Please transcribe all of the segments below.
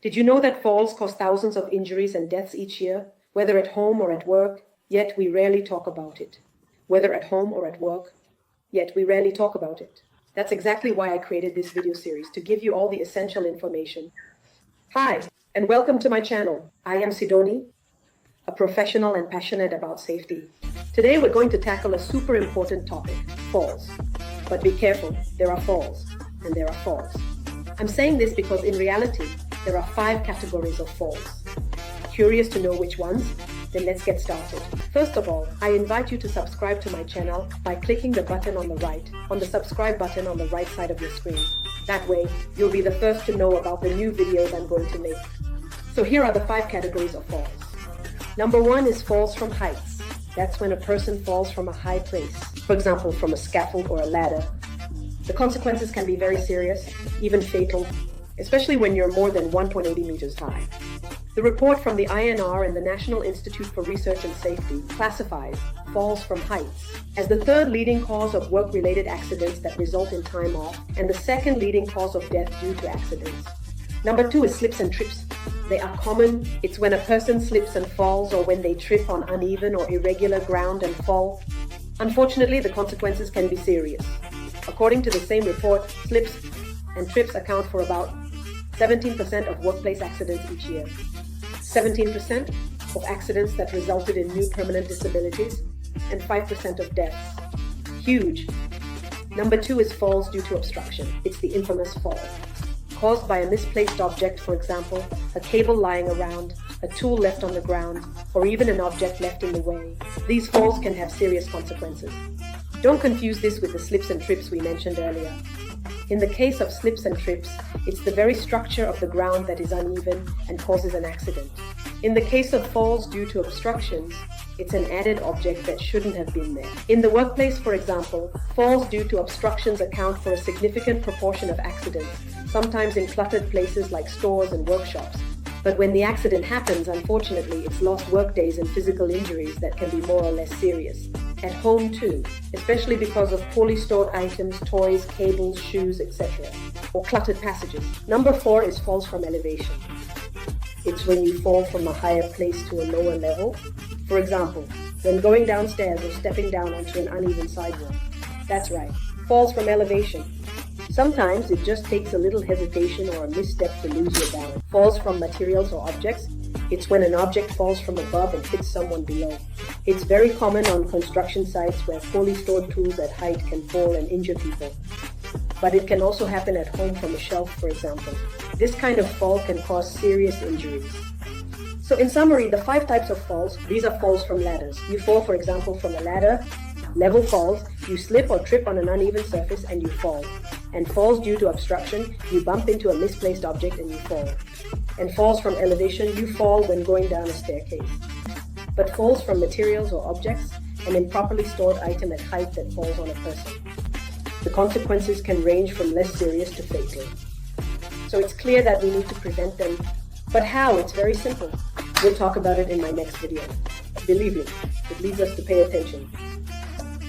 Did you know that falls cause thousands of injuries and deaths each year, whether at home or at work, yet we rarely talk about it? Whether at home or at work, yet we rarely talk about it. That's exactly why I created this video series, to give you all the essential information. Hi, and welcome to my channel. I am Sidoni, a professional and passionate about safety. Today we're going to tackle a super important topic, falls. But be careful, there are falls, and there are falls. I'm saying this because in reality, there are 5 categories of falls. Curious to know which ones? Then let's get started. First of all, I invite you to subscribe to my channel by clicking the button on the right, on the subscribe button on the right side of your screen. That way, you'll be the first to know about the new videos I'm going to make. So here are the 5 categories of falls. Number 1 is falls from heights. That's when a person falls from a high place, for example, from a scaffold or a ladder. The consequences can be very serious, even fatal, especially when you're more than 1.80 meters high. The report from the INR and the National Institute for Research and Safety classifies falls from heights as the 3rd leading cause of work-related accidents that result in time off and the 2nd leading cause of death due to accidents. Number 2 is slips and trips. They are common. It's when a person slips and falls, or when they trip on uneven or irregular ground and fall. Unfortunately, the consequences can be serious. According to the same report, slips and trips account for about 17% of workplace accidents each year, 17% of accidents that resulted in new permanent disabilities, and 5% of deaths. Huge. Number 2 is falls due to obstruction. It's the infamous fall, caused by a misplaced object, for example, a cable lying around, a tool left on the ground, or even an object left in the way. These falls can have serious consequences. Don't confuse this with the slips and trips we mentioned earlier. In the case of slips and trips, it's the very structure of the ground that is uneven and causes an accident. In the case of falls due to obstructions, it's an added object that shouldn't have been there. In the workplace, for example, falls due to obstructions account for a significant proportion of accidents, sometimes in cluttered places like stores and workshops. But when the accident happens, unfortunately, it's lost workdays and physical injuries that can be more or less serious. At home too, especially because of poorly stored items, toys, cables, shoes, etc., or cluttered passages. Number 4 is falls from elevation. It's when you fall from a higher place to a lower level. For example, when going downstairs or stepping down onto an uneven sidewalk. That's right, falls from elevation. Sometimes it just takes a little hesitation or a misstep to lose your balance. Falls from materials or objects. It's when an object falls from above and hits someone below. It's very common on construction sites where poorly stored tools at height can fall and injure people. But it can also happen at home from a shelf, for example. This kind of fall can cause serious injuries. So in summary, the 5 types of falls, these are falls from ladders. You fall, for example, from a ladder. Level falls, you slip or trip on an uneven surface and you fall. And falls due to obstruction, you bump into a misplaced object and you fall. And falls from elevation, you fall when going down a staircase. But falls from materials or objects, an improperly stored item at height that falls on a person. The consequences can range from less serious to fatal. So it's clear that we need to prevent them. But how? It's very simple. We'll talk about it in my next video. Believe me, it leads us to pay attention.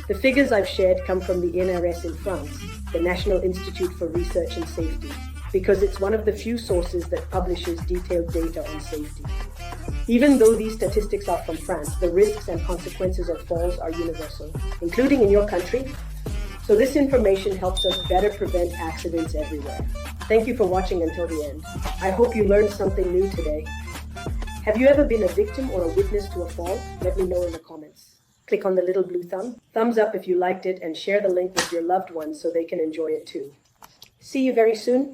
The figures I've shared come from the NRS in France, the National Institute for Research and Safety, because it's one of the few sources that publishes detailed data on safety. Even though these statistics are from France, the risks and consequences of falls are universal, including in your country. So this information helps us better prevent accidents everywhere. Thank you for watching until the end. I hope you learned something new today. Have you ever been a victim or a witness to a fall? Let me know in the comments. Click on the little blue thumbs up if you liked it, and share the link with your loved ones so they can enjoy it too. See you very soon.